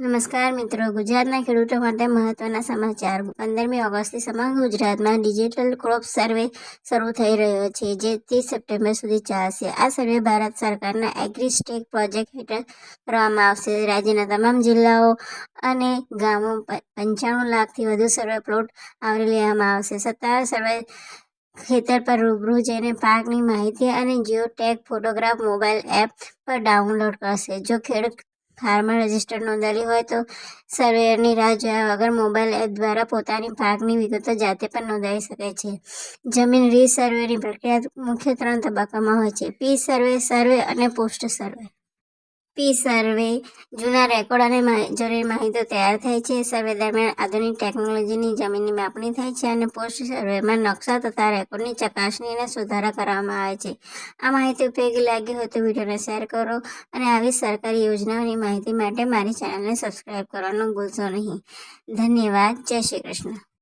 નમસ્કાર મિત્રો, ગુજરાતના ખેડૂતો માટે મહત્વના સમાચાર 15મી ઓગસ્ટથી સમગ્ર ગુજરાતમાં ડિજિટલ ક્રોપ સર્વે શરૂ થઈ રહ્યો છે, જે 30 સપ્ટેમ્બર સુધી ચાલશે. આ સર્વે ભારત સરકારના એગ્રીસ્ટેક પ્રોજેક્ટ હેઠળ કરવામાં આવશે. રાજ્યના તમામ જિલ્લાઓ અને ગામો 95 લાખથી વધુ સર્વે પ્લોટ આવરી લેવામાં આવશે. સત્તાવાર સર્વે ખેતર પર રૂબરૂ જઈને પાકની માહિતી અને Jio tag photograph mobile app પર ડાઉનલોડ કરશે. જો ખેડૂત ફાર્મર રજિસ્ટર નોંધાયેલી હોય તો સર્વેયરની રાહ જોયા વગર મોબાઈલ એપ દ્વારા પોતાની પાકની વિગતો જાતે પણ નોંધાવી શકે છે. જમીન રી-સર્વેની પ્રક્રિયા મુખ્ય 3 તબક્કામાં હોય છે: પ્રી-સર્વે અને પોસ્ટ સર્વે. પ્રી-સર્વે જૂના રેકોર્ડ અને જરૂરી માહિતીઓ તૈયાર થાય છે. સર્વે દરમિયાન આધુનિક ટેકનોલોજીની જમીનની માપણી થાય છે અને પોસ્ટ સર્વેમાં નકશા તથા રેકોર્ડની ચકાસણી અને સુધારા કરવામાં આવે છે. આ માહિતી ઉપયોગી લાગી હોય તો વિડીયોને શેર કરો અને આવી સરકારી યોજનાઓની માહિતી માટે મારી ચેનલને સબસ્ક્રાઇબ કરવાનું ભૂલશો નહીં. ધન્યવાદ. જય શ્રી કૃષ્ણ.